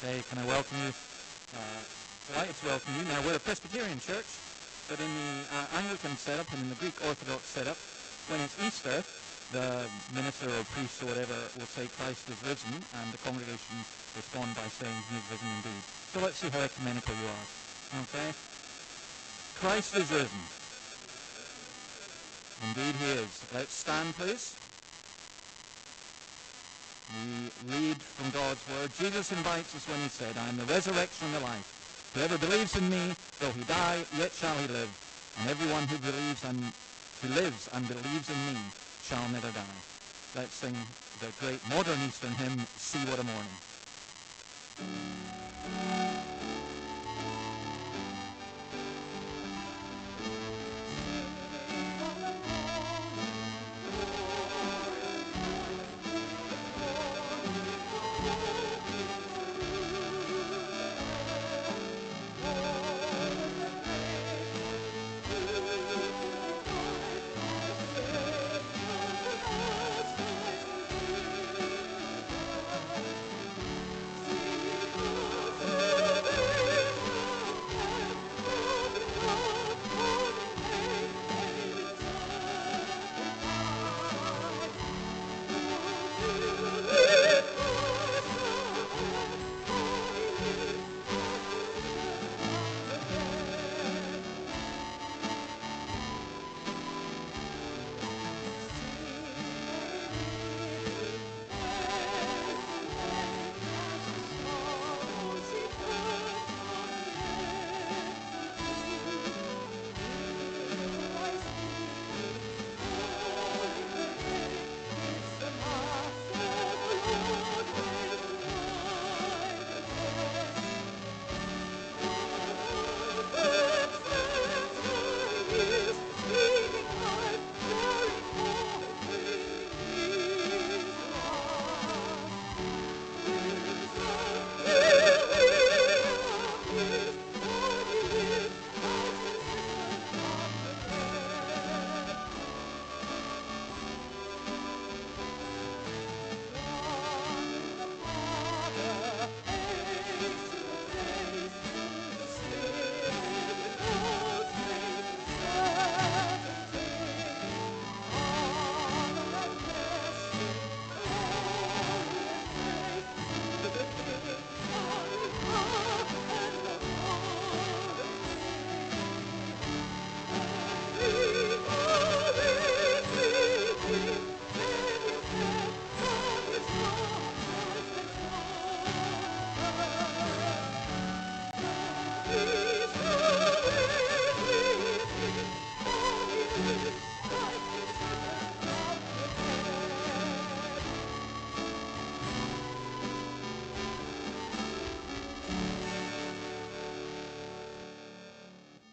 Okay, can I welcome you? Delighted to welcome you. Now, we're a Presbyterian church, but in the Anglican setup and in the Greek Orthodox setup, when it's Easter, the minister or priest or whatever will say Christ is risen, and the congregation respond by saying he is risen indeed. So let's see how ecumenical you are. Okay? Christ is risen. Indeed he is. Let's stand, please. We read from God's word. Jesus invites us when he said, I am the resurrection and the life. Whoever believes in me, though he die, yet shall he live. And everyone who lives and believes in me shall never die. Let's sing the great modern Eastern hymn, See What a Morning.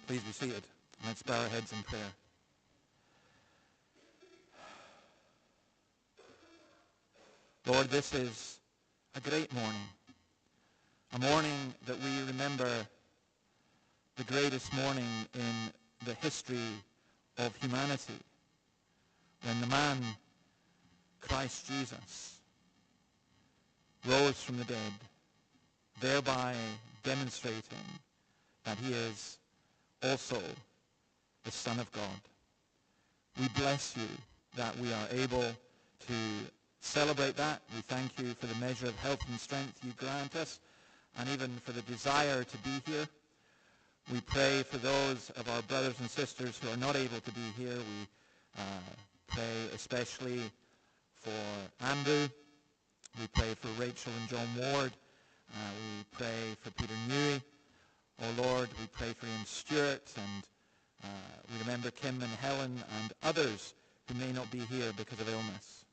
Please be seated. Let's bow our heads in prayer. Lord, this is a great morning. A morning that we remember the greatest morning in the history of humanity, when the man, Christ Jesus, rose from the dead, thereby demonstrating that he is also the Son of God. We bless you that we are able to celebrate that. We thank you for the measure of health and strength you grant us, and even for the desire to be here. We pray for those of our brothers and sisters who are not able to be here. We pray especially for Andrew. We pray for Rachel and John Ward. We pray for Peter Newey. Oh Lord, we pray for Ian Stewart, and we remember Kim and Helen and others who may not be here because of illness.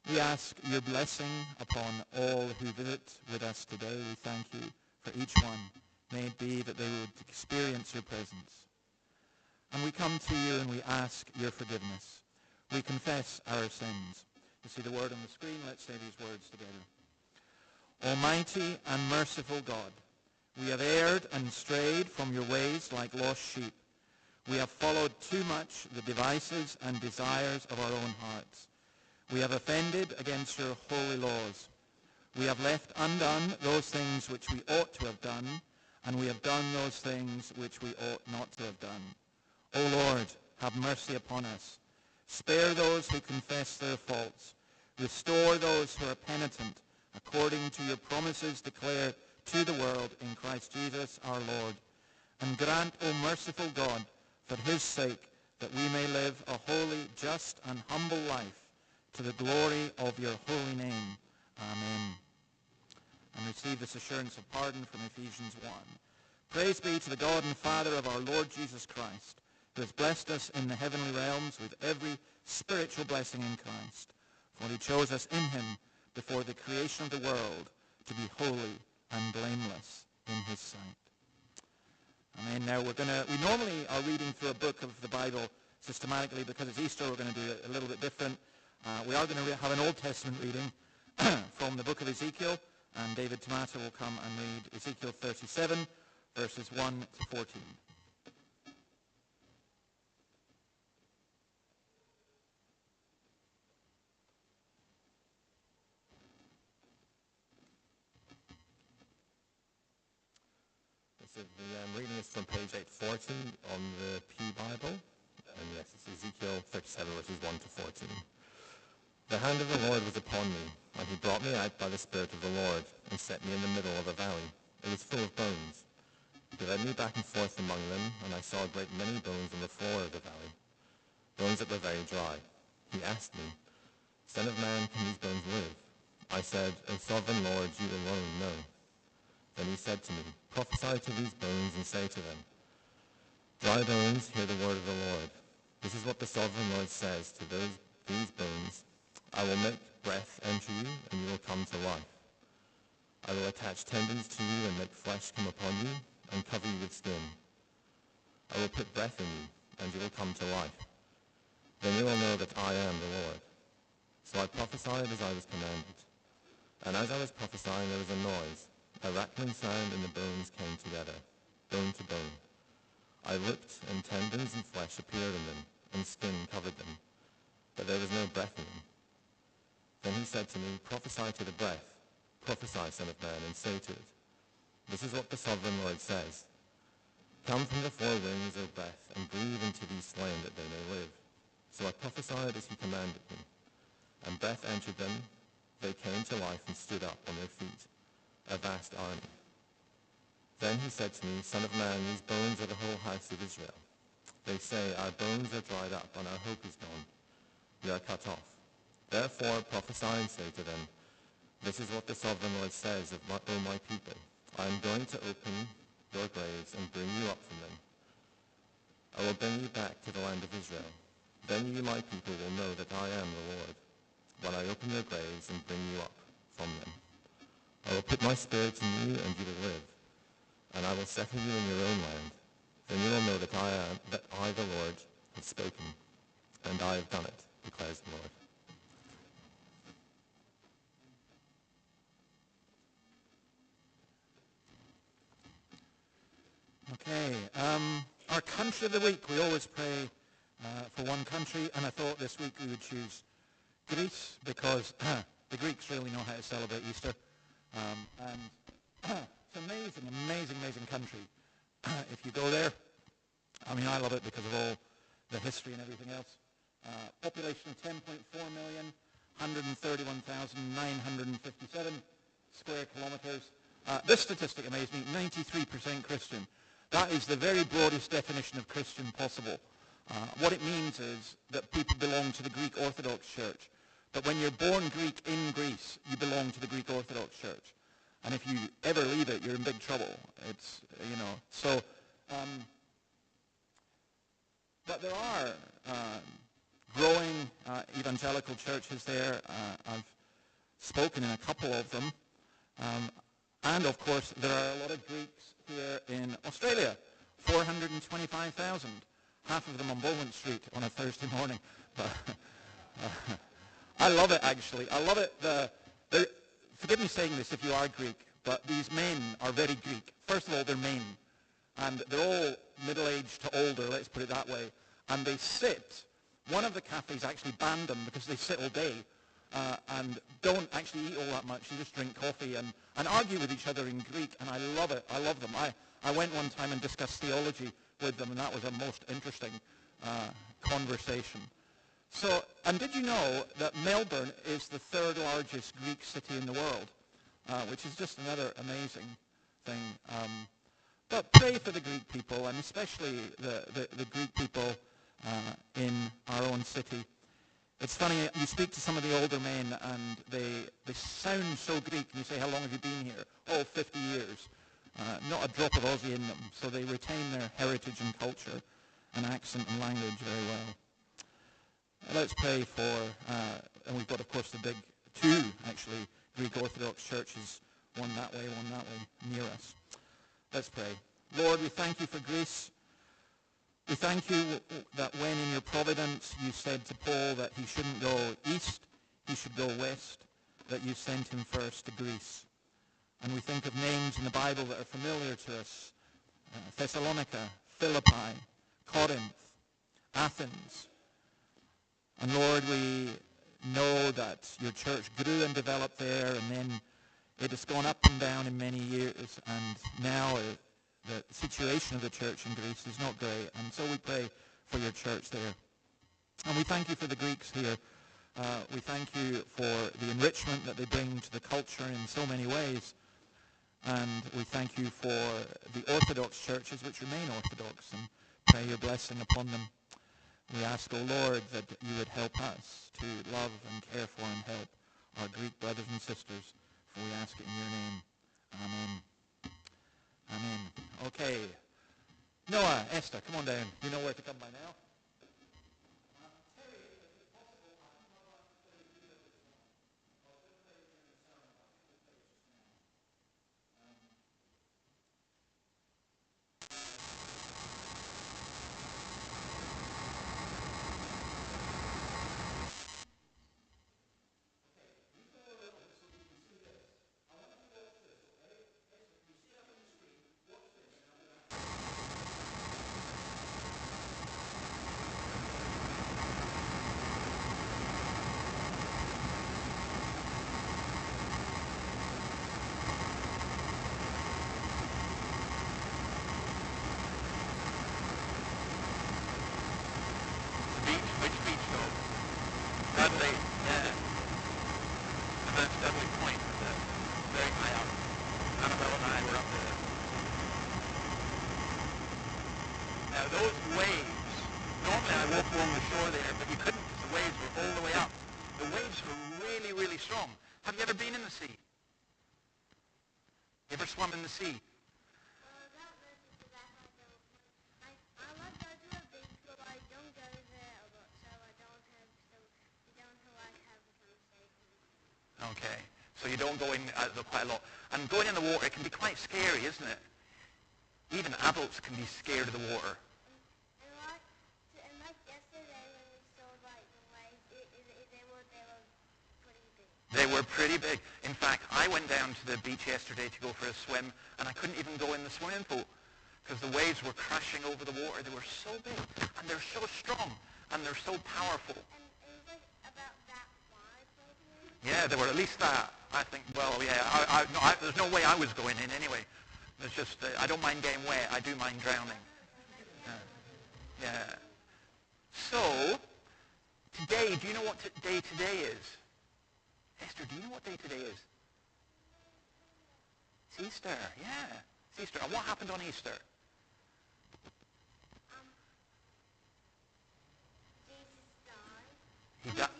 We ask your blessing upon all who visit with us today. We thank you for each one. May it be that they would experience your presence. And we come to you and we ask your forgiveness. We confess our sins. You see the word on the screen. Let's say these words together. Almighty and merciful God, we have erred and strayed from your ways like lost sheep. We have followed too much the devices and desires of our own hearts. We have offended against your holy laws. We have left undone those things which we ought to have done, and we have done those things which we ought not to have done. O Lord, have mercy upon us. Spare those who confess their faults. Restore those who are penitent, according to your promises declared to the world in Christ Jesus our Lord. And grant, O merciful God, for his sake, that we may live a holy, just, and humble life, to the glory of your holy name. Amen. And receive this assurance of pardon from Ephesians 1. Praise be to the God and Father of our Lord Jesus Christ, who has blessed us in the heavenly realms with every spiritual blessing in Christ. For he chose us in him before the creation of the world to be holy and blameless in his sight. Amen. Now we normally are reading through a book of the Bible systematically. Because it's Easter, we're going to do it a little bit different. We are going to have an Old Testament reading from the book of Ezekiel, and David Tomato will come and read Ezekiel 37, verses 1 to 14. The reading is from page 840 on the Pew Bible, and yes, it's Ezekiel 37, verses 1 to 14. The hand of the Lord was upon me, and he brought me out by the Spirit of the Lord, and set me in the middle of a valley. It was full of bones. He led me back and forth among them, and I saw a great many bones on the floor of the valley, bones that were very dry. He asked me, Son of man, can these bones live? I said, O sovereign Lord, you alone know. Then he said to me, Prophesy to these bones and say to them, Dry bones, hear the word of the Lord. This is what the sovereign Lord says to these bones. I will make breath enter you, and you will come to life. I will attach tendons to you and make flesh come upon you, and cover you with skin. I will put breath in you, and you will come to life. Then you will know that I am the Lord. So I prophesied as I was commanded. And as I was prophesying, there was a noise. A rattling sound, and the bones came together, bone to bone. I looked, and tendons and flesh appeared in them, and skin covered them, but there was no breath in them. Then he said to me, Prophesy to the breath. Prophesy, Son of man, and say to it, This is what the sovereign Lord says. Come from the four winds, O breath, and breathe into these slain that they may live. So I prophesied as he commanded me, and breath entered them. They came to life and stood up on their feet, a vast army. Then he said to me, Son of man, these bones are the whole house of Israel. They say, Our bones are dried up, and our hope is gone. We are cut off. Therefore prophesy and say to them, This is what the sovereign Lord says, O my people. I am going to open your graves and bring you up from them. I will bring you back to the land of Israel. Then you, my people, will know that I am the Lord, when I open your graves and bring you up from them. I will put my spirit in you, and you will live, and I will settle you in your own land. Then you will know that I, the Lord, have spoken, and I have done it, declares the Lord. Okay, our country of the week. We always pray for one country, and I thought this week we would choose Greece because the Greeks really know how to celebrate Easter. And it's an amazing country. If you go there, I mean, I love it because of all the history and everything else. Population of 10.4 million, 131,957 square kilometers. This statistic amazed me, 93% Christian. That is the very broadest definition of Christian possible. What it means is that people belong to the Greek Orthodox Church. But when you're born Greek in Greece, you belong to the Greek Orthodox Church. And if you ever leave it, you're in big trouble. It's, so, but there are growing evangelical churches there. I've spoken in a couple of them. And, of course, there are a lot of Greeks here in Australia, 425,000. Half of them on Bowman Street on a Thursday morning. But I love it, actually. I love it. Forgive me saying this if you are Greek, but these men are very Greek. First of all, they're men. And they're all middle-aged to older, let's put it that way. And they sit. One of the cafes actually banned them because they sit all day. and don't actually eat all that much. You just drink coffee and argue with each other in Greek, and I love it. I love them. I went one time and discussed theology with them, and that was a most interesting conversation. So, and did you know that Melbourne is the third largest Greek city in the world, which is just another amazing thing. But pray for the Greek people, and especially the Greek people in our own city. It's funny, you speak to some of the older men, and they sound so Greek, and you say, how long have you been here? Oh, 50 years. Not a drop of Aussie in them, so they retain their heritage and culture and accent and language very well. Let's pray for, and we've got, of course, the big two, actually, Greek Orthodox churches, one that way near us. Let's pray. Lord, we thank you for Greece. We thank you that when in your providence you said to Paul that he shouldn't go east, he should go west, that you sent him first to Greece. And we think of names in the Bible that are familiar to us: Thessalonica, Philippi, Corinth, Athens. And Lord, we know that your church grew and developed there, and then it has gone up and down in many years, and now the situation of the church in Greece is not great. And so we pray for your church there. And we thank you for the Greeks here. We thank you for the enrichment that they bring to the culture in so many ways. And we thank you for the Orthodox churches which remain Orthodox, and pray your blessing upon them. We ask, O Lord, that you would help us to love and care for and help our Greek brothers and sisters, for we ask it in your name. Amen. Amen. Okay. Noah, Esther, come on down. You know where to come by now. Swum in the sea. Not really, because I like to go to a beach, but I don't go there a lot, so we don't like have a conversation. Okay, so you don't go in quite a lot. And going in the water, it can be quite scary, isn't it? Even adults can be scared of the water. And like yesterday when we saw like the waves, they were pretty big. They were pretty big. In fact, I went down to the beach yesterday to go for a swim, and I couldn't even go in the swimming pool because the waves were crashing over the water. They were so big, and they're so strong, and they're so powerful. And it was like about that wide, maybe? Yeah, they were at least that. I think, well, yeah, there's no way I was going in anyway. It's just, I don't mind getting wet. I do mind drowning. Yeah. So, today, do you know what day today is? Esther, do you know what day today is? It's Easter, yeah. It's Easter. And what happened on Easter? Jesus died. He died.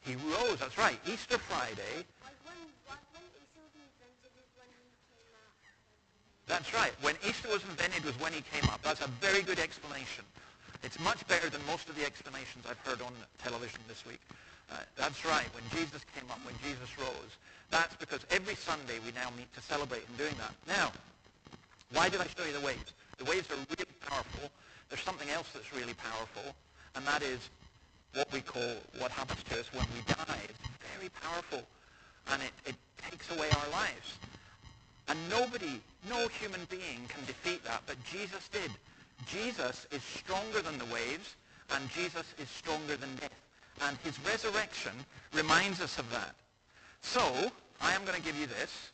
Jesus He rose, that's right. Easter Friday. Like when Easter was invented is when he came out. That's right. When Easter was invented was when he came up. That's a very good explanation. It's much better than most of the explanations I've heard on television this week. That's right. When Jesus came up, when Jesus rose. That's because every Sunday we now meet to celebrate in doing that. Now, why did I show you the waves? The waves are really powerful. There's something else that's really powerful, and that is what we call, what happens to us when we die. It's very powerful, and it takes away our lives. And nobody, no human being can defeat that, but Jesus did. Jesus is stronger than the waves, and Jesus is stronger than death. And his resurrection reminds us of that. So, I am going to give you this.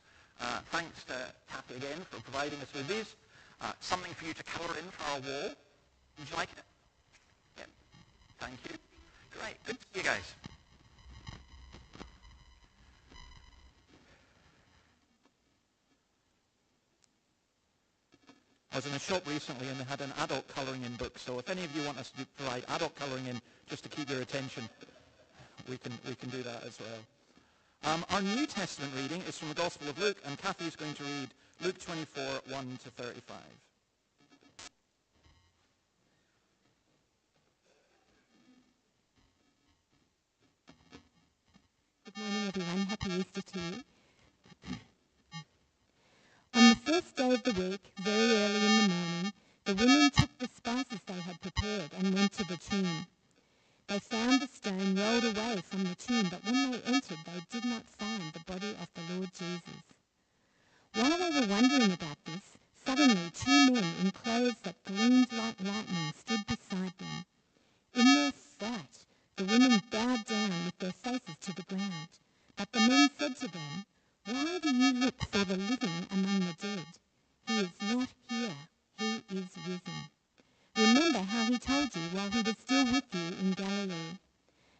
Thanks to Kathy again for providing us with these. Something for you to colour in for our wall. Would you like it? Yeah. Thank you. Great. Good to see you guys. I was in a shop recently and they had an adult colouring in book, so if any of you want us to provide adult colouring in just to keep your attention, we can do that as well. Our New Testament reading is from the Gospel of Luke, and Kathy is going to read Luke 24, 1 to 35. Good morning, everyone. Happy Easter to you. On the first day of the week, very early in the morning, the women took the spices they had prepared and went to the tomb. They found the stone rolled away from the tomb, but when they entered, they did not find the body of the Lord Jesus. While they were wondering about this, suddenly 2 men in clothes that gleamed like lightning stood beside them. In their fright, the women bowed down with their faces to the ground. But the men said to them, "Why do you look for the living among the dead? He is not here. He is risen. Remember how he told you while he was still with you in Galilee.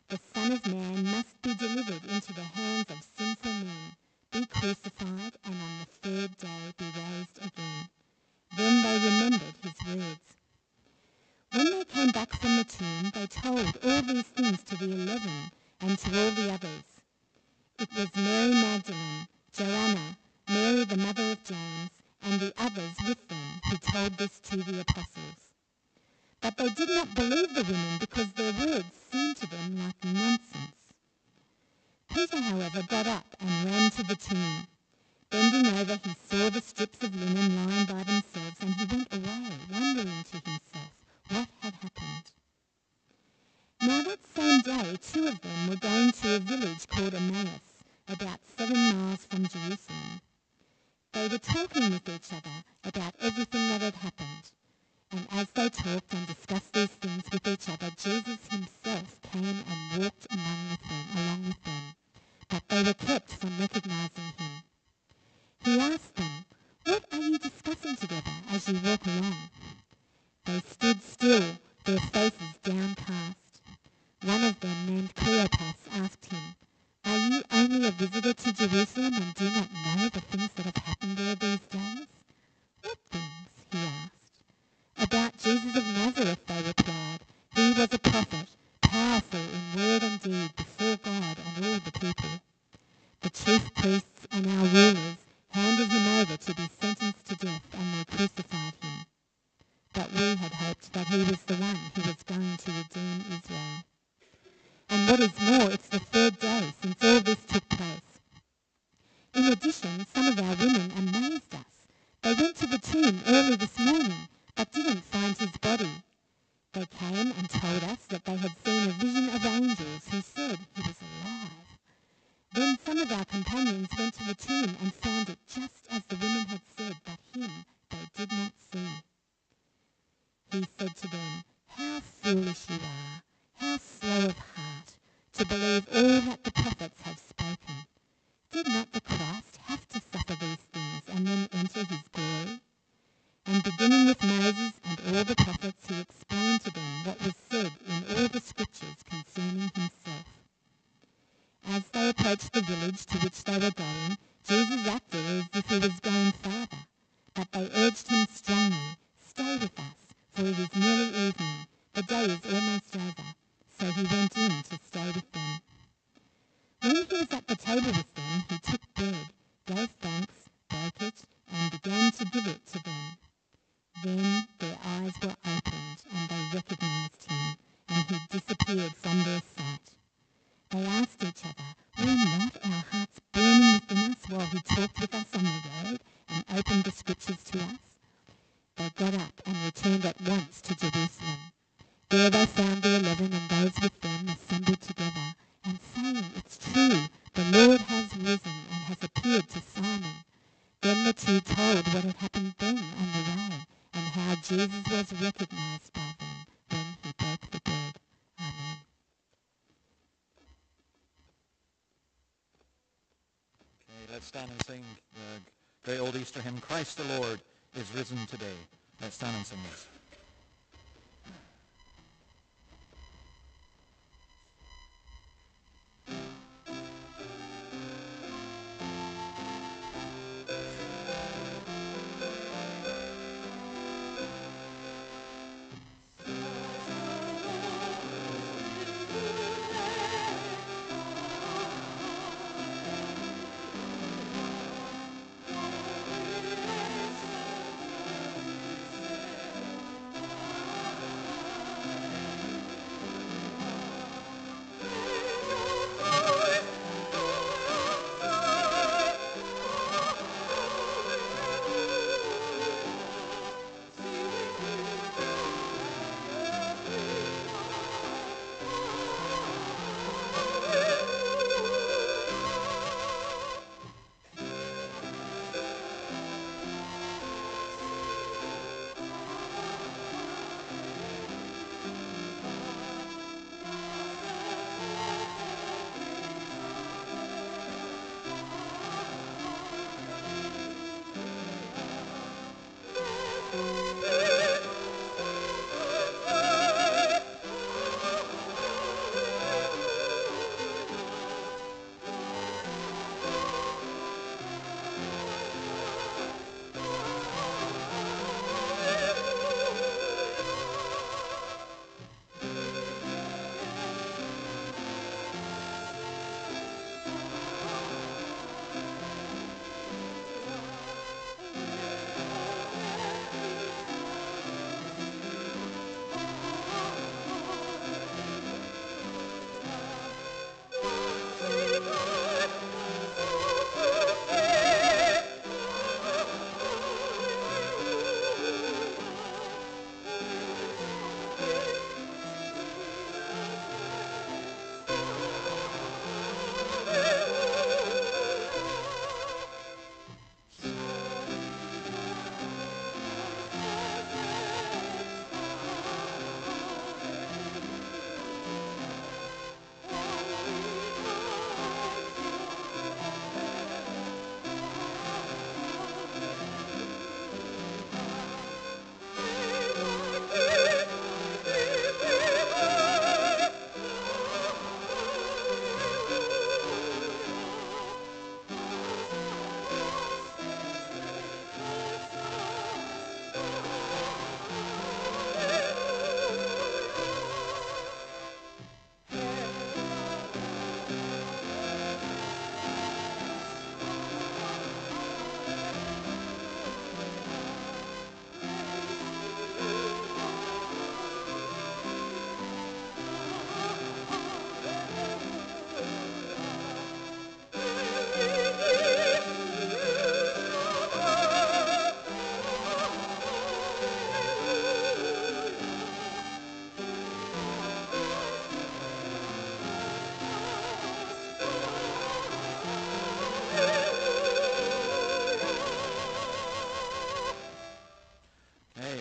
The Son of Man must be delivered into the hands of sinful men, be crucified, and on the third day be raised again." Then they remembered his words. When they came back from the tomb, they told all these things to the 11 and to all the others. It was Mary Magdalene, Joanna, Mary the mother of James, and the others with them who told this to the apostles. But they did not believe the women because their words seemed to them like nonsense. Peter, however, got up and ran to the tomb. Bending over, he saw the strips of linen lying by themselves, and he went away, wondering to himself what had happened. Now that same day, 2 of them were going to a village called Emmaus, about 7 miles from Jerusalem. They were talking with each other about everything that had happened. And as they talked and discussed these things with each other, Jesus himself came and walked along with them, but they were kept from recognizing him. He asked them, "What are you discussing together as you walk along?" They stood still, their faces downcast. One of them, named Cleopas, asked him, "Are you only a visitor to Jerusalem and do not know the things that have happened there these days?" "What things?" he asked. "About Jesus of Nazareth," they replied. "He was a prophet, powerful in word and deed before God and all the people. The chief priests and our rulers handed him over to be sentenced to death, and they crucified him. But we had hoped that he was the one who was going to redeem Israel. And what is more, it's the 3rd day since all this took place. In addition, some of our women amazed us. They went to the tomb early this morning, but didn't find his body. They came and told us that they had seen a vision of angels who said he was alive. Then some of our companions went to the tomb and found it just as the women had said, but him they did not see." He said to them, "How foolish you are, how slow of heart, to believe all that the prophets have spoken. Did not the Christ have to suffer these things and then enter his glory?" And beginning with Moses and all the prophets, he explained to them what was said in all the scriptures concerning himself. As they approached the village to which they were going, Jesus acted as if he was going farther, but they urged him strongly, "Stay with us, for it is nearly evening. The day is almost over." So he went in to stay with them. When he was at the table with them, he took bread, gave thanks, broke it, and began to give it to them. Then their eyes were opened, and they recognized him, and he disappeared from their sight. They asked each other, "Were not our hearts burning within us while he talked with us on the road and opened the scriptures to us?" They got up and returned at once to Jerusalem. There they found the 11 and those with them assembled together. Let's stand and sing the great old Easter hymn, Christ the Lord is risen today. Let's stand and sing this.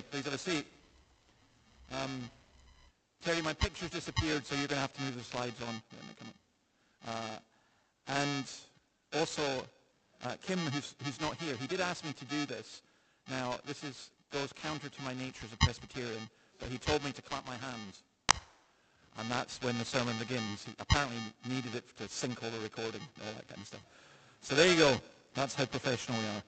Please have a seat. Terry, my picture's disappeared, so you're going to have to move the slides on. When they come up. And also, Kim, who's not here, he did ask me to do this. Now, this goes counter to my nature as a Presbyterian, but he told me to clap my hands. And that's when the sermon begins. He apparently needed it to sync all the recording, all that kind of stuff. So there you go. That's how professional we are.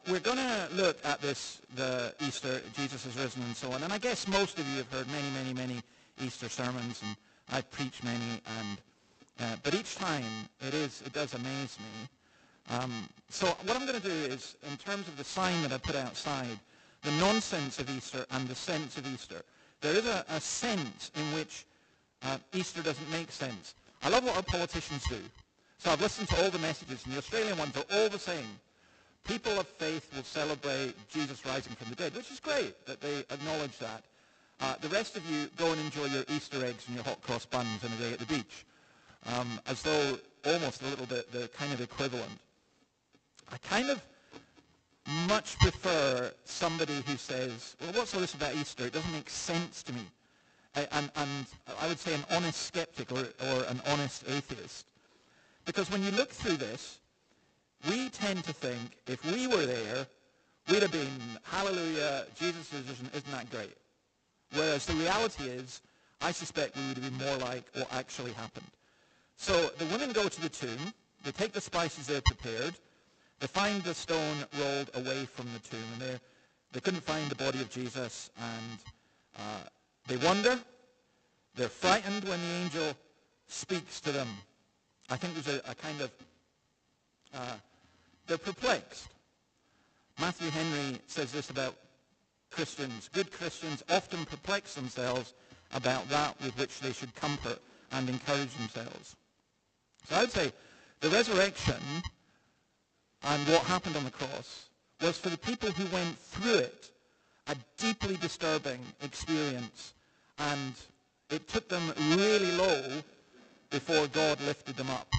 We're going to look at this, the Easter, Jesus is risen and so on. And I guess most of you have heard many Easter sermons, and I've preached many. But each time it does amaze me. So what I'm going to do is, in terms of the sign that I put outside, the nonsense of Easter and the sense of Easter, there is a sense in which Easter doesn't make sense. I love what our politicians do. So I've listened to all the messages, and the Australian ones are all the same. People of faith will celebrate Jesus rising from the dead, which is great that they acknowledge that. The rest of you go and enjoy your Easter eggs and your hot cross buns on a day at the beach, as though almost a little bit the kind of equivalent. I kind of much prefer somebody who says, well, what's all this about Easter? It doesn't make sense to me. And I would say an honest skeptic or an honest atheist. Because when you look through this, we tend to think if we were there, we'd have been, hallelujah, Jesus' isn't that great. Whereas the reality is, I suspect we would have been more like what actually happened. So the women go to the tomb. They take the spices they've prepared. They find the stone rolled away from the tomb. And they couldn't find the body of Jesus. And they wonder. They're frightened when the angel speaks to them. I think there's a kind of, they're perplexed. Matthew Henry says this about Christians. Good Christians often perplex themselves about that with which they should comfort and encourage themselves. So I would say the resurrection and what happened on the cross was for the people who went through it a deeply disturbing experience, and it took them really low before God lifted them up.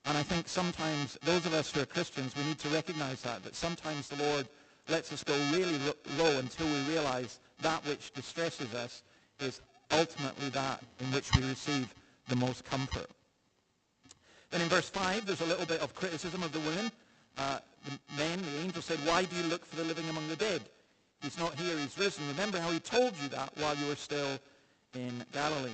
And I think sometimes those of us who are Christians, we need to recognize that sometimes the Lord lets us go really low until we realize that which distresses us is ultimately that in which we receive the most comfort. Then in verse 5, there's a little bit of criticism of the women. The men, the angel said, "Why do you look for the living among the dead? He's not here, he's risen. Remember how he told you that while you were still in Galilee."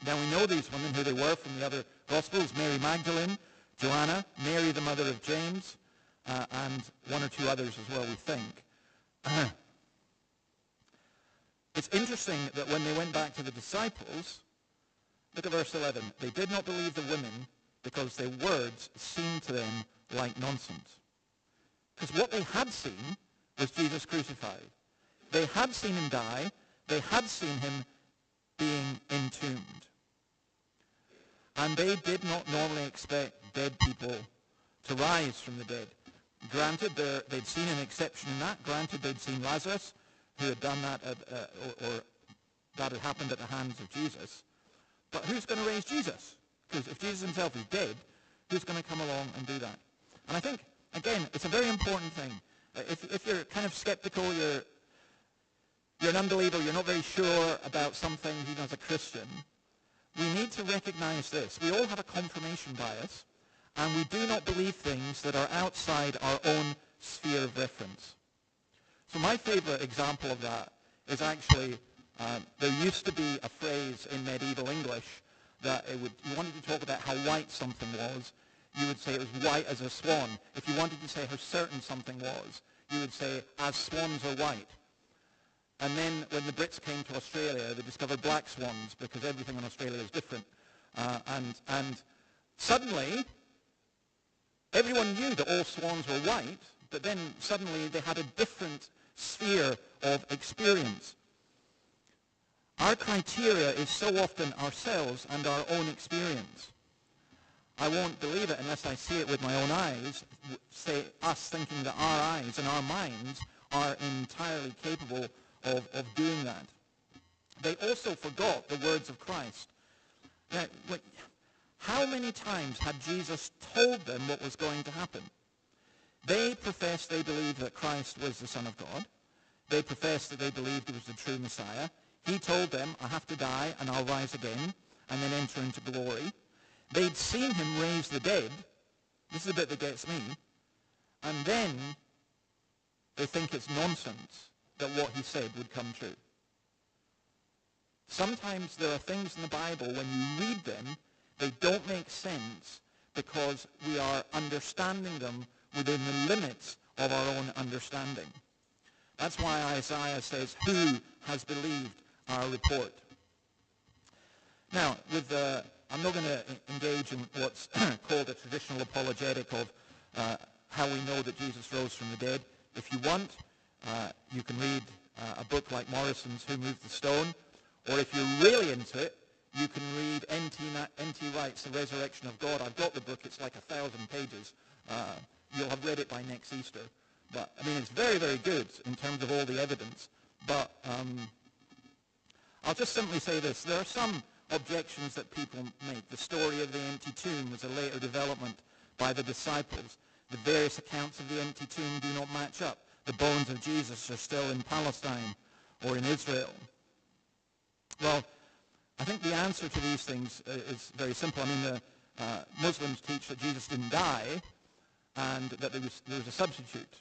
Now we know these women, who they were from the other Gospels: Mary Magdalene, Joanna, Mary the mother of James, and one or two others as well, we think. It's interesting that when they went back to the disciples, look at verse 11. They did not believe the women because their words seemed to them like nonsense. Because what they had seen was Jesus crucified. They had seen him die. They had seen him being entombed. And they did not normally expect dead people to rise from the dead. Granted, they'd seen an exception in that. Granted, they'd seen Lazarus, who had done that, or that had happened at the hands of Jesus. But who's going to raise Jesus? Because if Jesus himself is dead, who's going to come along and do that? And I think, again, it's a very important thing. If you're kind of skeptical, you're an unbeliever, you're not very sure about something, even as a Christian, we need to recognize this. We all have a confirmation bias, and we do not believe things that are outside our own sphere of reference. So my favorite example of that is actually, there used to be a phrase in medieval English that you wanted to talk about how white something was, you would say it was white as a swan. If you wanted to say how certain something was, you would say, as swans are white. And then when the Brits came to Australia, they discovered black swans because everything in Australia is different. And suddenly, everyone knew that all swans were white, but then suddenly they had a different sphere of experience. Our criteria is so often ourselves and our own experience. I won't believe it unless I see it with my own eyes, say us thinking that our eyes and our minds are entirely capable of doing that. They also forgot the words of Christ. Now, how many times had Jesus told them what was going to happen? They professed they believed that Christ was the Son of God. They professed that they believed he was the true Messiah. He told them, I have to die and I'll rise again and then enter into glory. They'd seen him raise the dead. This is the bit that gets me. And then they think it's nonsense that what he said would come true. Sometimes there are things in the Bible, when you read them, they don't make sense because we are understanding them within the limits of our own understanding. That's why Isaiah says, who has believed our report? Now, I'm not going to engage in what's called a traditional apologetic of how we know that Jesus rose from the dead. If you want, you can read a book like Morrison's Who Moved the Stone, or if you're really into it, you can read N.T. Wright's The Resurrection of God. I've got the book. It's like 1,000 pages. You'll have read it by next Easter. But, I mean, it's very, very good in terms of all the evidence. But I'll just simply say this. There are some objections that people make. The story of the empty tomb was a later development by the disciples. The various accounts of the empty tomb do not match up. The bones of Jesus are still in Palestine or in Israel. Well, I think the answer to these things is very simple. I mean, the Muslims teach that Jesus didn't die, and that there was a substitute.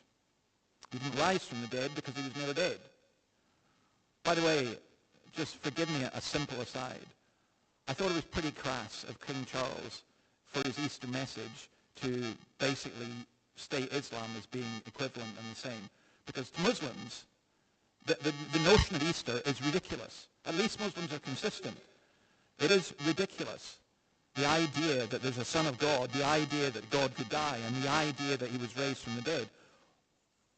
He didn't rise from the dead because he was never dead. By the way, just forgive me a simple aside. I thought it was pretty crass of King Charles for his Easter message to basically state Islam as being equivalent and the same. Because to Muslims, the notion of Easter is ridiculous. At least Muslims are consistent. It is ridiculous. The idea that there's a Son of God, the idea that God could die, and the idea that he was raised from the dead.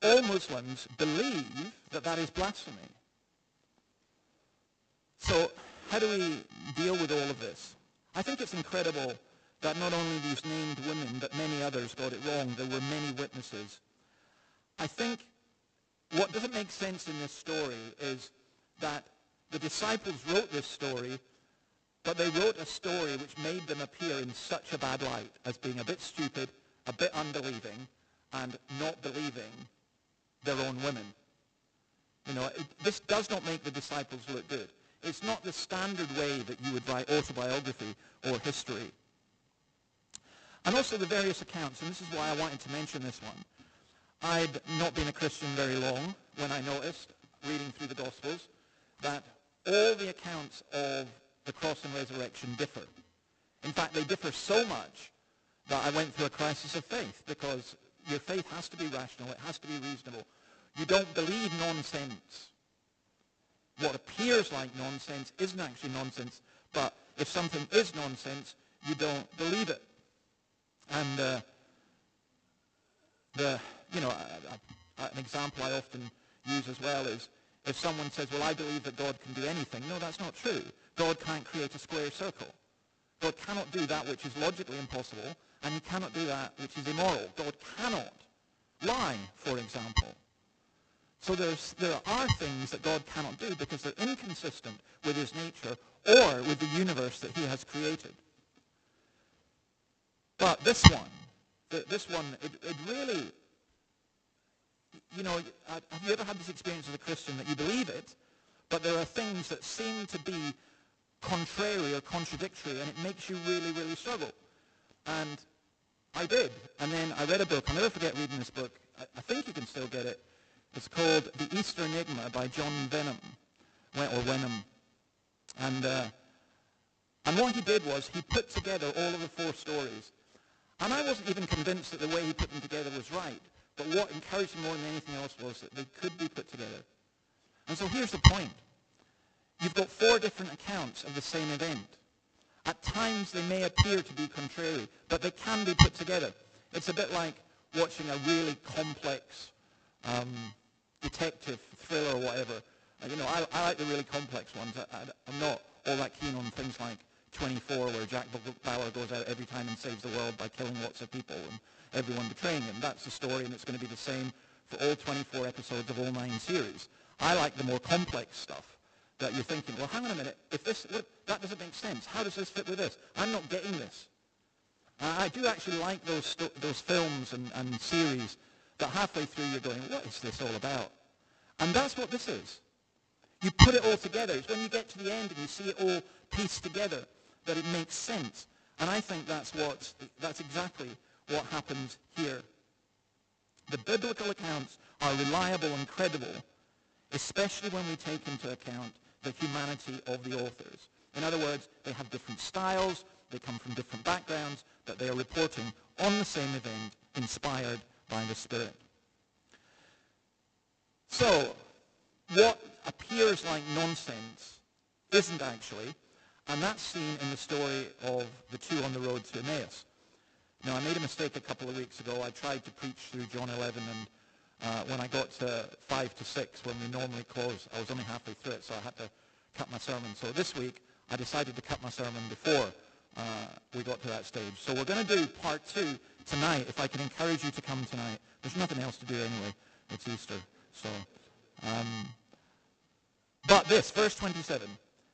All Muslims believe that that is blasphemy. So how do we deal with all of this? I think it's incredible that not only these named women, but many others got it wrong. There were many witnesses. I think what doesn't make sense in this story is that the disciples wrote this story, but they wrote a story which made them appear in such a bad light as being a bit stupid, a bit unbelieving, and not believing their own women. You know, this does not make the disciples look good. It's not the standard way that you would write autobiography or history. And also the various accounts, and this is why I wanted to mention this one. I'd not been a Christian very long when I noticed, reading through the Gospels, that all the accounts of the cross and resurrection differ. In fact, they differ so much that I went through a crisis of faith, because your faith has to be rational, it has to be reasonable. You don't believe nonsense. What appears like nonsense isn't actually nonsense, but if something is nonsense, you don't believe it. And an example I often use as well is if someone says, well, I believe that God can do anything. No, that's not true. God can't create a square circle. God cannot do that which is logically impossible, and he cannot do that which is immoral. God cannot lie, for example. So there are things that God cannot do because they're inconsistent with his nature or with the universe that he has created. But this one, it really, have you ever had this experience as a Christian that you believe it, but there are things that seem to be contrary or contradictory, and it makes you really, really struggle? And I did. And then I read a book. I'll never forget reading this book. I think you can still get it. It's called The Easter Enigma by John Wenham. And what he did was he put together all of the 4 stories. And I wasn't even convinced that the way he put them together was right. But what encouraged me more than anything else was that they could be put together. And so here's the point. You've got 4 different accounts of the same event. At times they may appear to be contrary, but they can be put together. It's a bit like watching a really complex detective thriller or whatever. I like the really complex ones. I'm not all that keen on things like 24, where Jack Bauer goes out every time and saves the world by killing lots of people and everyone betraying him. That's the story, and it's going to be the same for all 24 episodes of all 9 series. I like the more complex stuff that you're thinking, well, hang on a minute, that doesn't make sense. How does this fit with this? I'm not getting this. I do actually like those films and series that halfway through you're going, what is this all about? And that's what this is. You put it all together. It's when you get to the end and you see it all pieced together that it makes sense. And I think that's exactly what happens here. The biblical accounts are reliable and credible, especially when we take into account the humanity of the authors. In other words, they have different styles, they come from different backgrounds, but they are reporting on the same event inspired by the Spirit. So, what appears like nonsense isn't actually, and that's seen in the story of the 2 on the road to Emmaus. Now, I made a mistake a couple of weeks ago. I tried to preach through John 11, and when I got to 5 to 6, when we normally close, I was only halfway through it, so I had to cut my sermon. So this week, I decided to cut my sermon before we got to that stage. So we're going to do part 2 tonight, if I can encourage you to come tonight. There's nothing else to do anyway. It's Easter. So, but this, verse 27,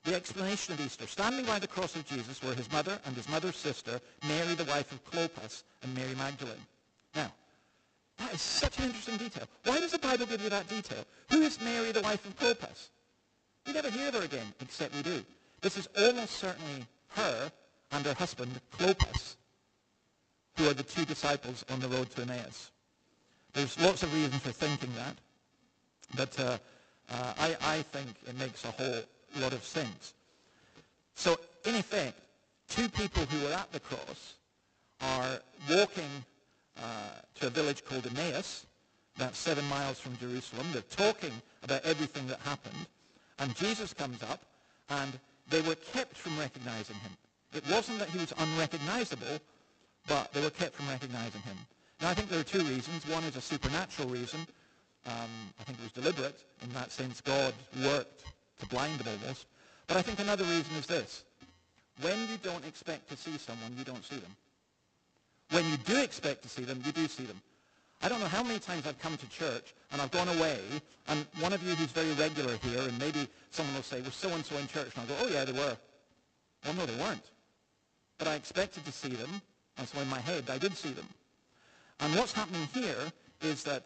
the explanation of Easter. Standing by the cross of Jesus were his mother and his mother's sister, Mary, the wife of Clopas, and Mary Magdalene. Now, that is such an interesting detail. Why does the Bible give you that detail? Who is Mary, the wife of Clopas? We never hear of her again, except we do. This is almost certainly her and her husband, Clopas. who are the two disciples on the road to Emmaus. There's lots of reasons for thinking that, but I think it makes a whole lot of sense. So, in effect, two people who are at the cross are walking to a village called Emmaus, that's 7 miles from Jerusalem. They're talking about everything that happened, and Jesus comes up, and they were kept from recognizing him. It wasn't that he was unrecognizable, but they were kept from recognizing him. Now, I think there are two reasons. One is a supernatural reason. I think it was deliberate. In that sense, God worked to blind them almost. But I think another reason is this. When you don't expect to see someone, you don't see them. When you do expect to see them, you do see them. I don't know how many times I've come to church and I've gone away, and one of you who's very regular here, and maybe someone will say, was so-and-so in church? And I'll go, oh yeah, they were. Well, no, they weren't. But I expected to see them, and so in my head, I did see them. And what's happening here is that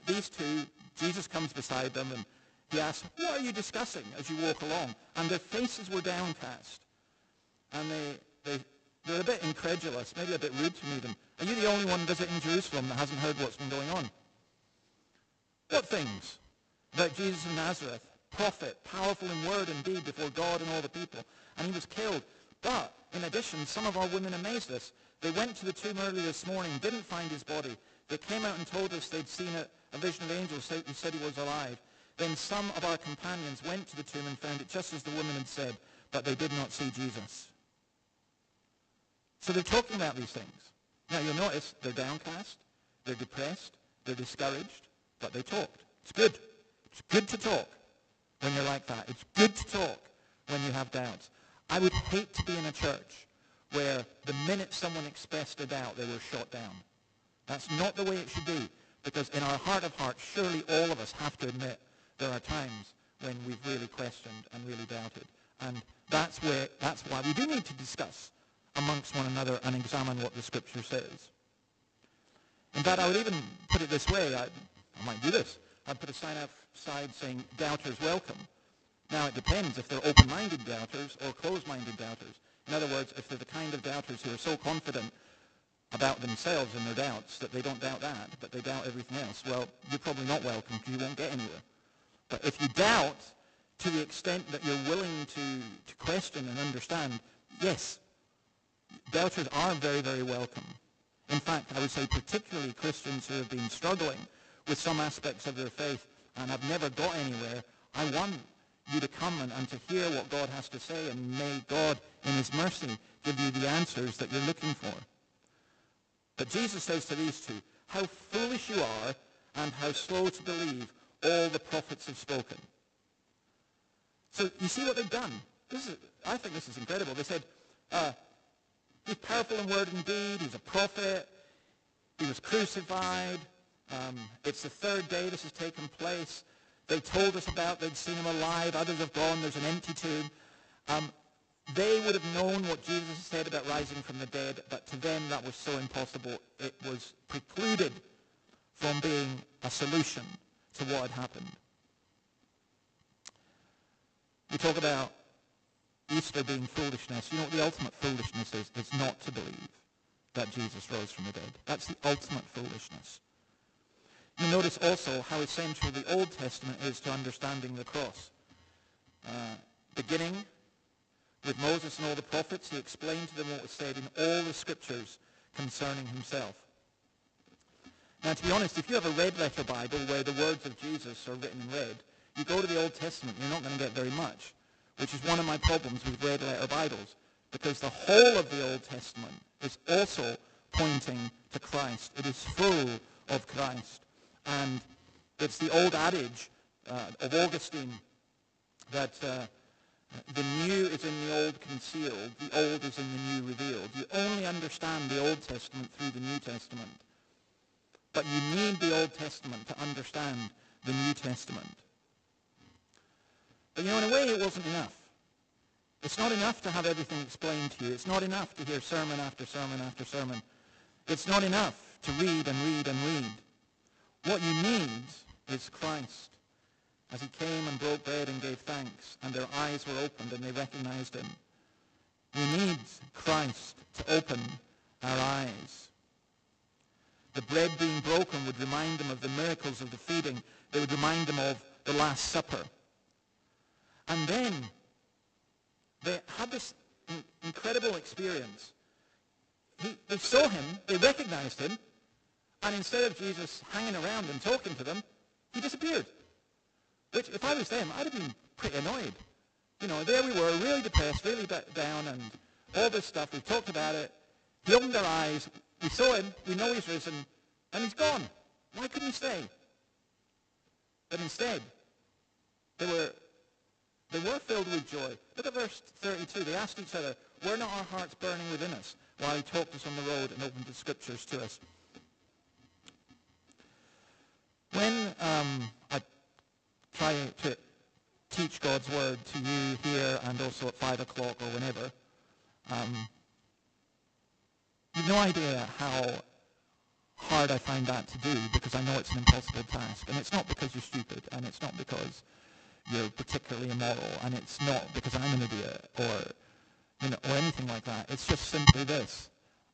these two, Jesus comes beside them, and he asks, what are you discussing as you walk along? And their faces were downcast. And they're a bit incredulous, maybe a bit rude to meet him. Are you the only one visiting Jerusalem that hasn't heard what's been going on? What things? About Jesus of Nazareth, prophet, powerful in word and deed before God and all the people. And he was killed. But, in addition, some of our women amazed us. They went to the tomb early this morning, didn't find his body. They came out and told us they'd seen a vision of angels who said he was alive. Then some of our companions went to the tomb and found it just as the woman had said, but they did not see Jesus. So they're talking about these things. Now you'll notice they're downcast, they're depressed, they're discouraged, but they talked. It's good. It's good to talk when you're like that. It's good to talk when you have doubts. I would hate to be in a church where the minute someone expressed a doubt, they were shot down. That's not the way it should be, because in our heart of hearts, surely all of us have to admit there are times when we've really questioned and really doubted. And that's why we do need to discuss amongst one another and examine what the Scripture says. In fact, I would even put it this way. I might do this. I'd put a sign outside saying, doubters welcome. Now, it depends if they're open-minded doubters or closed-minded doubters. In other words, if they're the kind of doubters who are so confident about themselves and their doubts that they don't doubt that, but they doubt everything else, well, you're probably not welcome because you won't get anywhere. But if you doubt to the extent that you're willing to question and understand, yes, doubters are very, very welcome. In fact, I would say particularly Christians who have been struggling with some aspects of their faith and have never got anywhere, I want you to come and to hear what God has to say, and may God, in his mercy, give you the answers that you're looking for. But Jesus says to these two, how foolish you are and how slow to believe all the prophets have spoken. So you see what they've done. I think this is incredible. They said, he's powerful in word and deed. He's a prophet. He was crucified. It's the third day this has taken place. They told us they'd seen him alive. Others have gone. There's an empty tomb. They would have known what Jesus said about rising from the dead, but to them that was so impossible. It was precluded from being a solution to what had happened. We talk about Easter being foolishness. You know what the ultimate foolishness is? It's not to believe that Jesus rose from the dead. That's the ultimate foolishness. You notice also how essential the Old Testament is to understanding the cross. Beginning with Moses and all the prophets, he explained to them what was said in all the scriptures concerning himself. Now, to be honest, if you have a red letter Bible where the words of Jesus are written in red, you go to the Old Testament, you're not going to get very much, which is one of my problems with red letter Bibles, because the whole of the Old Testament is also pointing to Christ. It is full of Christ. And it's the old adage of Augustine that the new is in the old concealed, the old is in the new revealed. You only understand the Old Testament through the New Testament. But you need the Old Testament to understand the New Testament. But in a way it wasn't enough. It's not enough to have everything explained to you. It's not enough to hear sermon after sermon after sermon. It's not enough to read and read and read. What you need is Christ. As he came and broke bread and gave thanks, and their eyes were opened and they recognized him. We need Christ to open our eyes. The bread being broken would remind them of the miracles of the feeding. They would remind them of the Last Supper. And then they had this incredible experience. They saw him, they recognized him, and instead of Jesus hanging around and talking to them, he disappeared. Which, if I was them, I'd have been pretty annoyed. There we were, really depressed, really down, and all this stuff. We've talked about it. He opened our eyes. We saw him. We know he's risen. And he's gone. Why couldn't he stay? But instead, they were filled with joy. Look at verse 32. They asked each other, were not our hearts burning within us while he talked us on the road and opened the scriptures to us? When I try to teach God's word to you here and also at 5 o'clock or whenever, you've no idea how hard I find that to do, because I know it's an impossible task. And it's not because you're stupid, and it's not because you're particularly immoral, and it's not because I'm an idiot or anything like that. It's just simply this: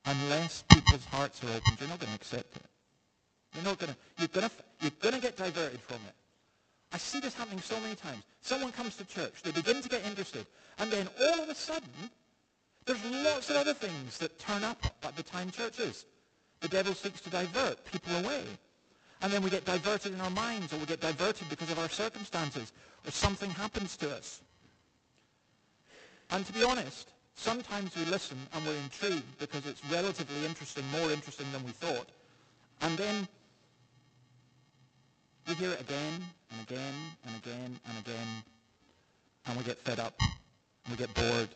unless people's hearts are opened, you're not going to accept it. You're going to get diverted from it. I see this happening so many times. Someone comes to church, they begin to get interested, and then all of a sudden, there's lots of other things that turn up at the time church is. The devil seeks to divert people away. And then we get diverted in our minds, or we get diverted because of our circumstances, or something happens to us. And to be honest, sometimes we listen and we're intrigued because it's relatively interesting, more interesting than we thought. And then we hear it again and again and again and again, and we get fed up, and we get bored,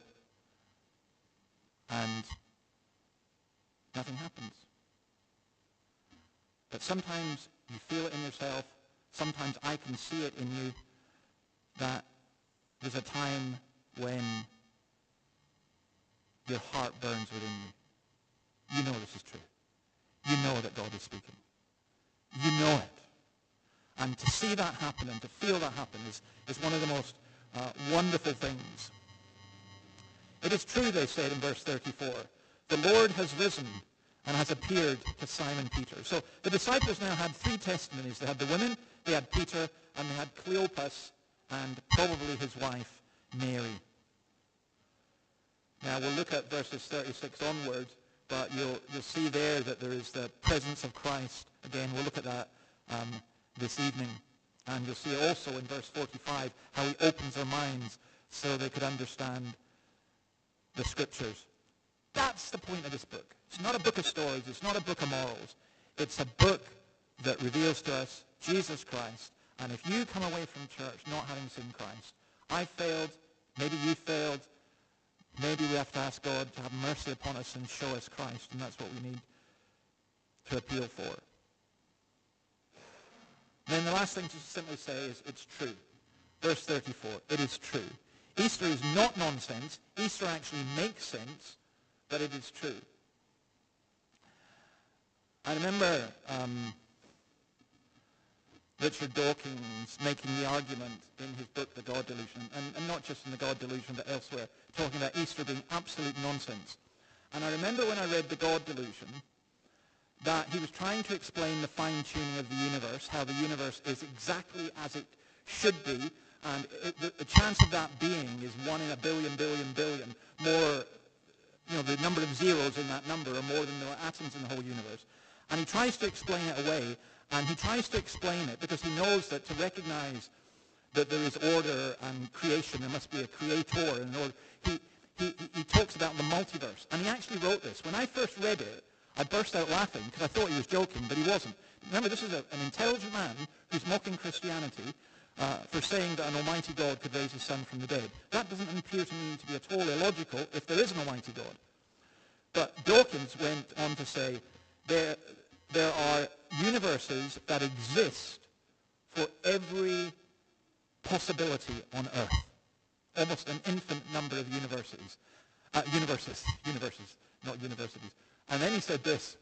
and nothing happens. But sometimes you feel it in yourself, sometimes I can see it in you, that there's a time when your heart burns within you. You know this is true. You know that God is speaking. You know it. And to see that happen and to feel that happen is one of the most wonderful things. It is true, they said in verse 34, the Lord has risen and has appeared to Simon Peter. So the disciples now had three testimonies. They had the women, they had Peter, and they had Cleopas and probably his wife, Mary. Now we'll look at verses 36 onward, but you'll see there that there is the presence of Christ. Again, we'll look at that this evening. And you'll see also in verse 45 how he opens their minds so they could understand the scriptures. That's the point of this book. It's not a book of stories. It's not a book of morals. It's a book that reveals to us Jesus Christ. And if you come away from church not having seen Christ, I failed, maybe you failed, maybe we have to ask God to have mercy upon us and show us Christ, and that's what we need to appeal for. And then the last thing to simply say is it's true. Verse 34, it is true. Easter is not nonsense. Easter actually makes sense, but it is true. I remember Richard Dawkins making the argument in his book, The God Delusion, and not just in The God Delusion, but elsewhere, talking about Easter being absolute nonsense. And I remember when I read The God Delusion, that he was trying to explain the fine-tuning of the universe, how the universe is exactly as it should be, and the chance of that being is 1 in a billion, more, the number of zeros in that number are more than there are atoms in the whole universe. And he tries to explain it away, and he tries to explain it because he knows that to recognize that there is order and creation, there must be a creator. And he talks about the multiverse, and he actually wrote this. When I first read it, I burst out laughing because I thought he was joking, but he wasn't. Remember, this is an intelligent man who's mocking Christianity for saying that an almighty God could raise his son from the dead. That doesn't appear to me to be at all illogical if there is an almighty God. But Dawkins went on to say there are universes that exist for every possibility on earth. Almost an infinite number of universes, not universities. And then he said this: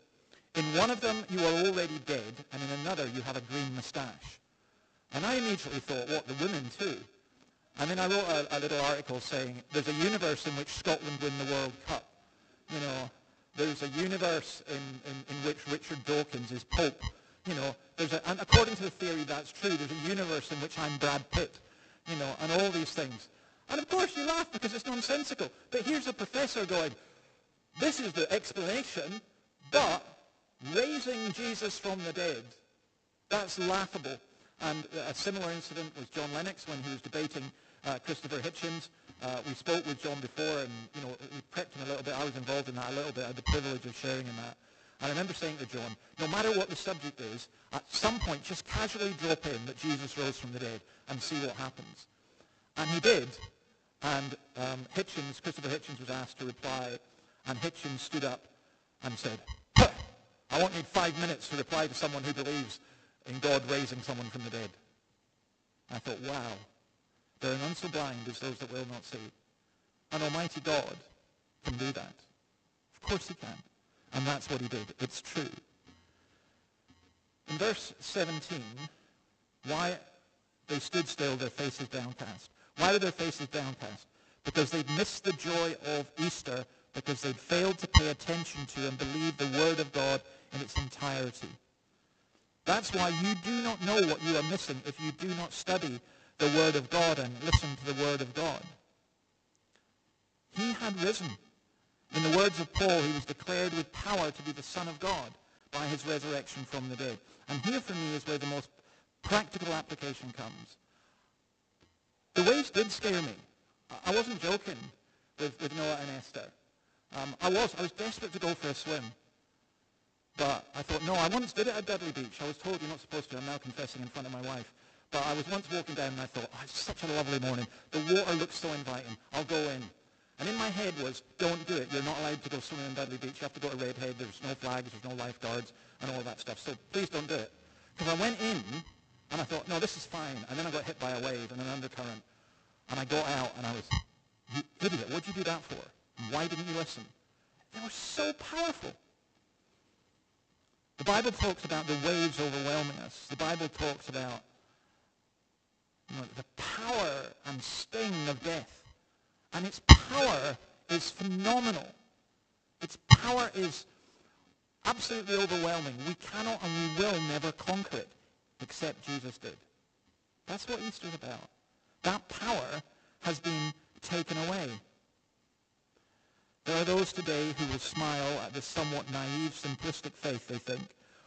in one of them you are already dead, and in another you have a green moustache. And I immediately thought, what, the women too? And then I wrote a little article saying there's a universe in which Scotland win the World Cup. There's a universe in which Richard Dawkins is Pope. And according to the theory, that's true. There's a universe in which I'm Brad Pitt, and all these things. And of course you laugh because it's nonsensical. But here's a professor going, this is the explanation, but raising Jesus from the dead, that's laughable. And a similar incident was John Lennox when he was debating Christopher Hitchens. We spoke with John before, and we prepped him a little bit. I was involved in that a little bit. I had the privilege of sharing in that. I remember saying to John, no matter what the subject is, at some point just casually drop in that Jesus rose from the dead and see what happens. And he did. And Christopher Hitchens was asked to reply, and Hitchens stood up and said, I won't need 5 minutes to reply to someone who believes in God raising someone from the dead. I thought, wow, there are none so blind as those that will not see. And Almighty God can do that. Of course he can. And that's what he did. It's true. In verse 17, why they stood still, their faces downcast. Why were their faces downcast? Because they'd missed the joy of Easter, because they'd failed to pay attention to and believe the Word of God in its entirety. That's why you do not know what you are missing if you do not study the Word of God and listen to the Word of God. He had risen. In the words of Paul, he was declared with power to be the Son of God by his resurrection from the dead. And here for me is where the most practical application comes. The waves did scare me. I wasn't joking with Noah and Esther. I was desperate to go for a swim. But I thought, no, I once did it at Dudley Beach. I was told you're not supposed to. I'm now confessing in front of my wife. But I was once walking down and I thought, it's such a lovely morning. The water looks so inviting. I'll go in. And in my head was, don't do it. You're not allowed to go swimming in Dudley Beach. You have to go to Redhead. There's no flags. There's no lifeguards and all that stuff. So please don't do it. Because I went in and I thought, no, this is fine. And then I got hit by a wave and an undercurrent. And I got out and I was, you idiot, what'd you do that for? Why didn't you listen? They were so powerful. The Bible talks about the waves overwhelming us. The Bible talks about the power and sting of death. And its power is phenomenal. Its power is absolutely overwhelming. We cannot and we will never conquer it, except Jesus did. That's what Easter's about. That power has been taken away. There are those today who will smile at the somewhat naive, simplistic faith, they think,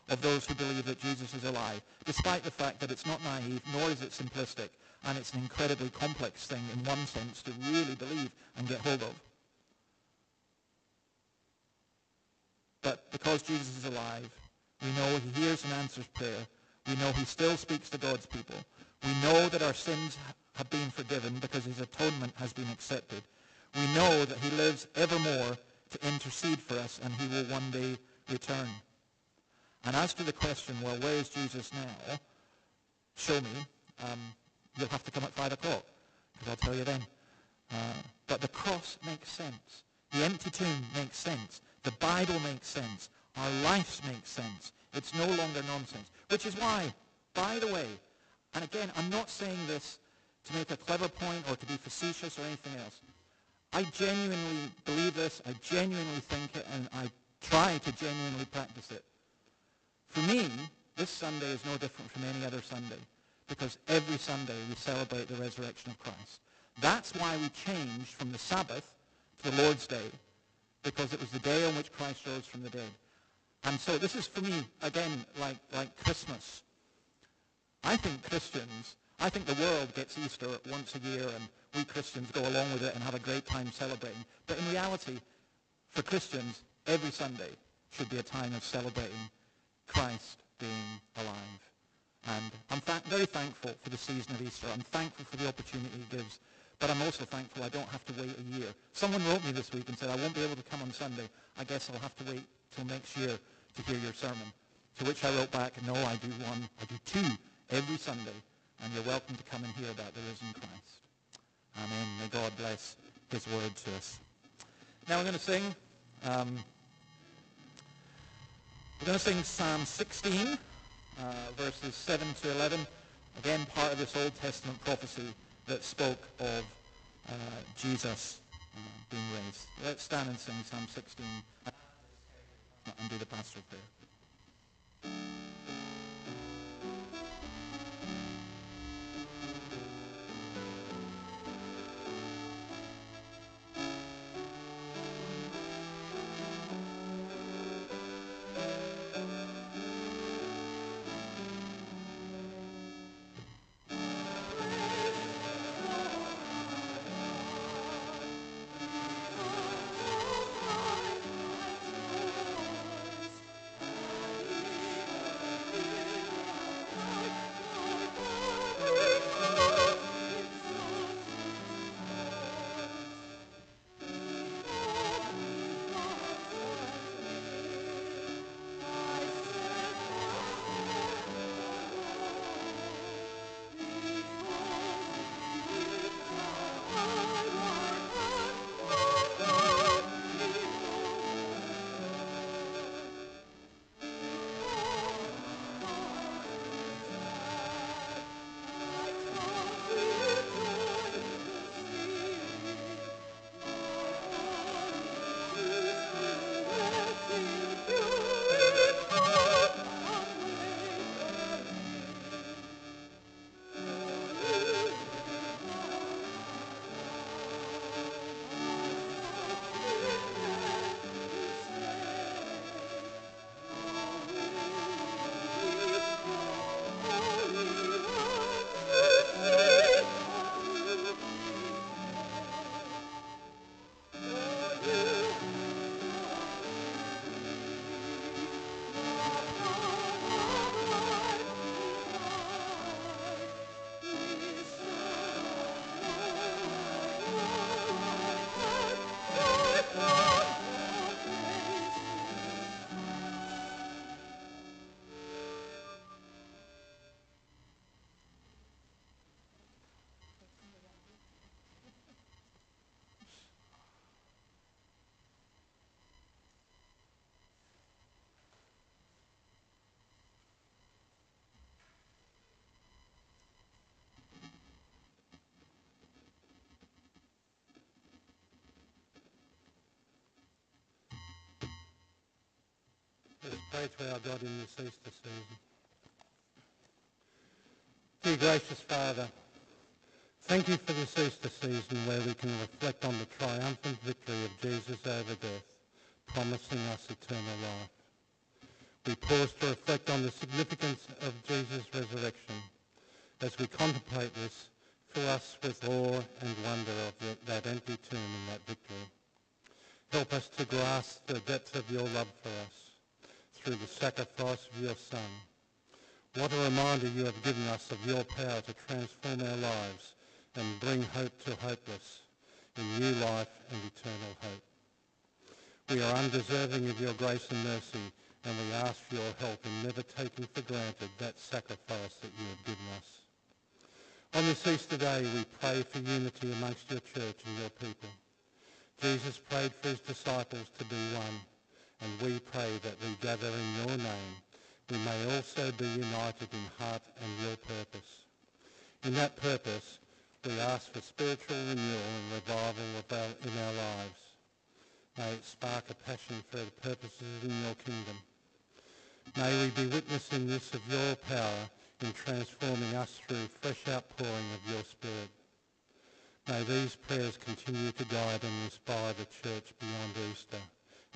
of those who believe that Jesus is alive, despite the fact that it's not naive, nor is it simplistic, and it's an incredibly complex thing in one sense to really believe and get hold of. But because Jesus is alive, we know he hears and answers prayer. We know he still speaks to God's people. We know that our sins have been forgiven because his atonement has been accepted. We know that he lives evermore to intercede for us, and he will one day return. And as to the question, well, where is Jesus now? Show me. You'll have to come at 5 o'clock, because I'll tell you then. But the cross makes sense. The empty tomb makes sense. The Bible makes sense. Our lives make sense. It's no longer nonsense. Which is why, by the way, and again, I'm not saying this to make a clever point or to be facetious or anything else. I genuinely believe this. I genuinely think it, and I try to genuinely practice it. For me, this Sunday is no different from any other Sunday, because every Sunday we celebrate the resurrection of Christ. That's why we changed from the Sabbath to the Lord's Day, because it was the day on which Christ rose from the dead. And so this is for me, again, like Christmas. I think the world gets Easter once a year, and we Christians go along with it and have a great time celebrating. But in reality, for Christians, every Sunday should be a time of celebrating Christ being alive. And I'm very thankful for the season of Easter. I'm thankful for the opportunity it gives. But I'm also thankful I don't have to wait a year. Someone wrote me this week and said, I won't be able to come on Sunday. I guess I'll have to wait till next year to hear your sermon. To which I wrote back, no, I do two every Sunday. And you're welcome to come and hear about the risen Christ. Amen. May God bless his word to us. Now we're going to sing. We're going to sing Psalm 16, verses 7 to 11. Again, part of this Old Testament prophecy that spoke of Jesus being raised. Let's stand and sing Psalm 16. and do the pastoral prayer. Let's pray to our God in this Easter season. Dear gracious Father, thank you for this Easter season where we can reflect on the triumphant victory of Jesus over death, promising us eternal life. We pause to reflect on the significance of Jesus' resurrection. As we contemplate this, fill us with awe and wonder of that empty tomb and that victory. Help us to grasp the depth of your love for us through the sacrifice of your Son. What a reminder you have given us of your power to transform our lives and bring hope to hopeless in new life and eternal hope. We are undeserving of your grace and mercy, and we ask for your help in never taking for granted that sacrifice that you have given us. On this Easter day, we pray for unity amongst your church and your people. Jesus prayed for his disciples to be one, and we pray that we gather in your name. We may also be united in heart and your purpose. In that purpose, we ask for spiritual renewal and revival in our lives. May it spark a passion for the purposes in your kingdom. May we be witnessing this of your power in transforming us through fresh outpouring of your Spirit. May these prayers continue to guide and inspire the church beyond Easter,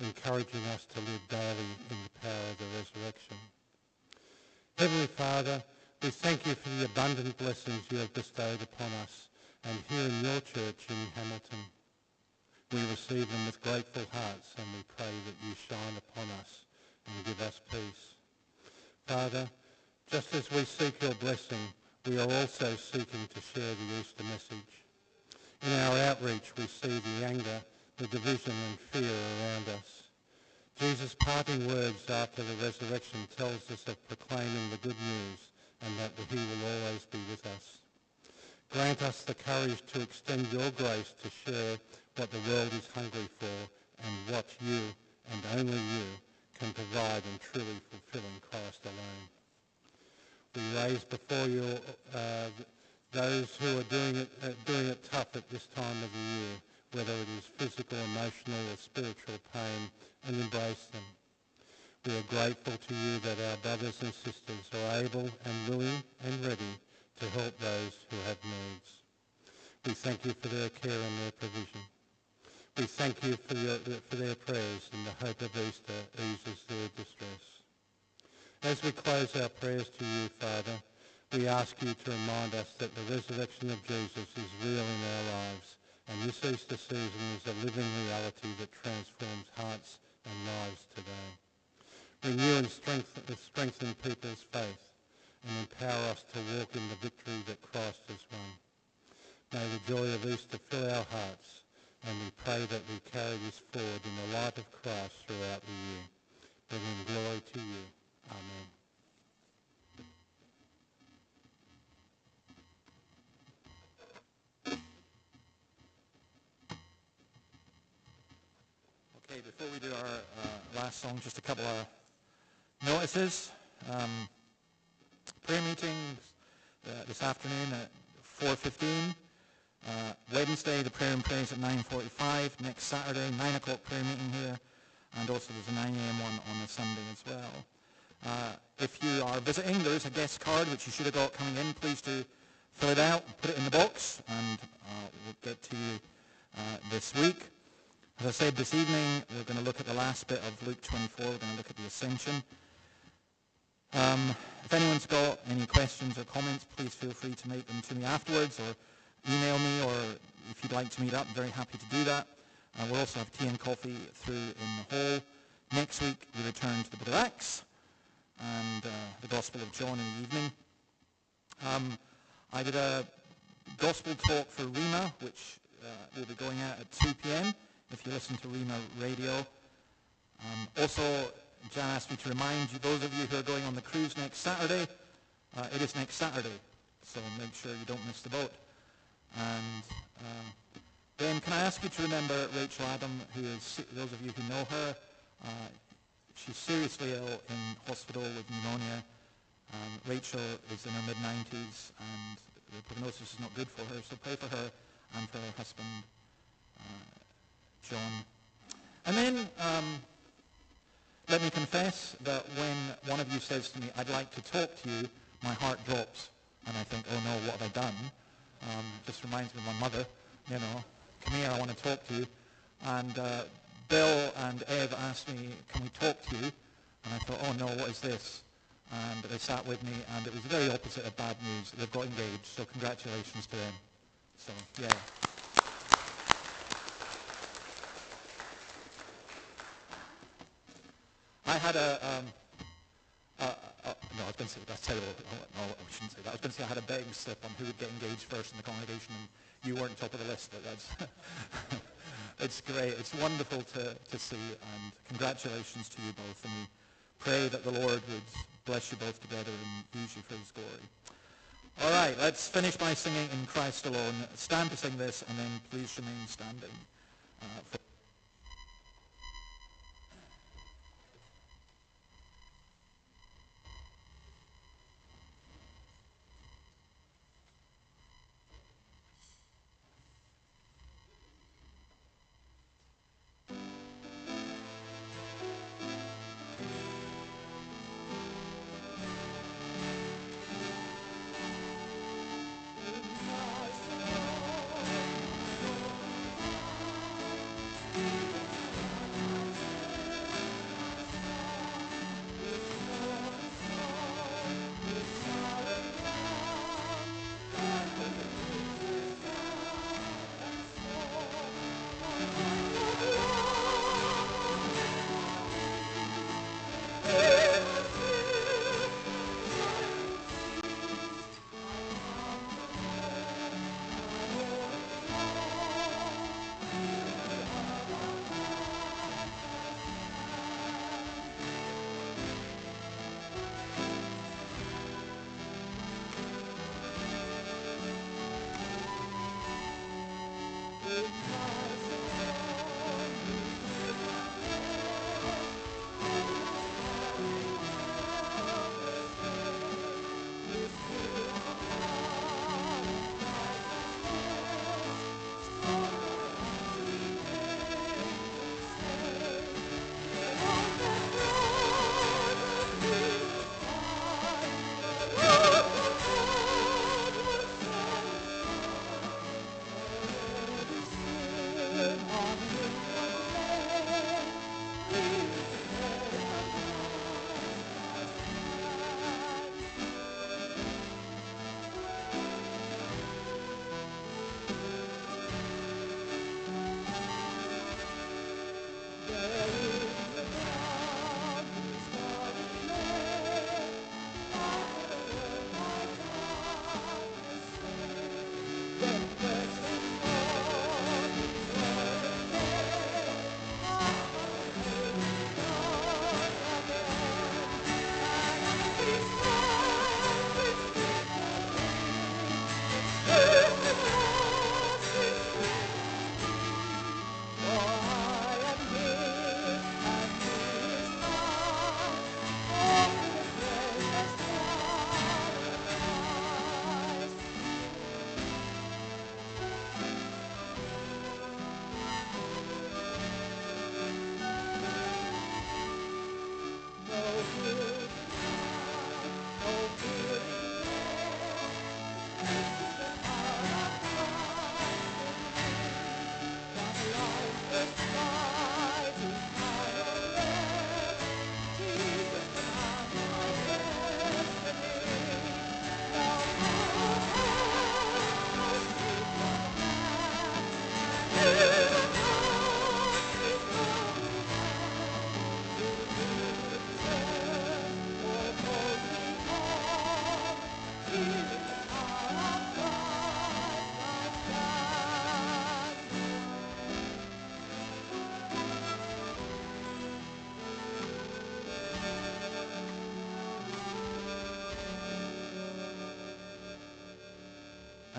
encouraging us to live daily in the power of the resurrection. Heavenly Father, we thank you for the abundant blessings you have bestowed upon us and here in your church in Hamilton. We receive them with grateful hearts, and we pray that you shine upon us and give us peace. Father, just as we seek your blessing, we are also seeking to share the Easter message. In our outreach, we see the anger, the division and fear around us. Jesus' parting words after the resurrection tells us of proclaiming the good news and that he will always be with us. Grant us the courage to extend your grace to share what the world is hungry for and what you, and only you, can provide in truly fulfilling Christ alone. We raise before you those who are doing it tough at this time of the year, whether it is physical, emotional or spiritual pain, and embrace them. We are grateful to you that our brothers and sisters are able and willing and ready to help those who have needs. We thank you for their care and their provision. We thank you for their prayers, and the hope of Easter eases their distress. As we close our prayers to you, Father, we ask you to remind us that the resurrection of Jesus is real in our lives, and this Easter season is a living reality that transforms hearts and lives today. Renew and strengthen people's faith and empower us to walk in the victory that Christ has won. May the joy of Easter fill our hearts, and we pray that we carry this forward in the light of Christ throughout the year, bringing glory to you. Amen. Okay, before we do our last song, just a couple of notices. Prayer meetings this afternoon at 4:15. Wednesday, the prayer and praise at 9:45. Next Saturday, 9 o'clock prayer meeting here. And also there's a 9 a.m. one on a Sunday as well. If you are visiting, there is a guest card which you should have got coming in. Please do fill it out, put it in the box, and we'll get to you this week. As I said, this evening we're going to look at the last bit of Luke 24. We're going to look at the Ascension. If anyone's got any questions or comments, please feel free to make them to me afterwards, or email me, or if you'd like to meet up, I'm very happy to do that. We'll also have tea and coffee through in the hall. Next week we return to the book of Acts and the Gospel of John in the evening. I did a gospel talk for Rima, which will be going out at 2 p.m. if you listen to Rima Radio. Also, Jan asked me to remind you, those of you who are going on the cruise next Saturday, it is next Saturday, so make sure you don't miss the boat. And then can I ask you to remember Rachel Adam, who is, those of you who know her, she's seriously ill in hospital with pneumonia. Rachel is in her mid-90s, and the prognosis is not good for her, so pray for her and for her husband, John. And then let me confess that when one of you says to me, I'd like to talk to you, my heart drops, and I think, oh no, what have I done? Just reminds me of my mother, you know, come here, I want to talk to you. And Bill and Ev asked me, can we talk to you? And I thought, oh no, what is this? And they sat with me, and it was the very opposite of bad news. They've got engaged, so congratulations to them. So, yeah. I had no, I was going to say, that's terrible. No, I shouldn't say that. I was going to say I had a betting slip on who would get engaged first in the congregation, and you weren't top of the list, but that's it's great. It's wonderful to see, and congratulations to you both, and we pray that the Lord would bless you both together and use you for his glory. All right, let's finish by singing In Christ Alone. Stand to sing this, and then please remain standing. For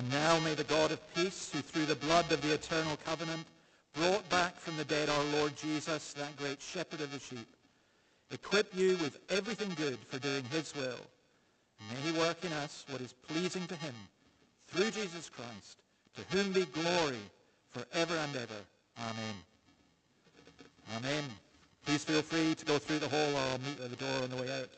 And now may the God of peace, who through the blood of the eternal covenant brought back from the dead our Lord Jesus, that great shepherd of the sheep, equip you with everything good for doing his will. May he work in us what is pleasing to him through Jesus Christ, to whom be glory forever and ever. Amen. Amen. Please feel free to go through the hall, or I'll meet at the door on the way out.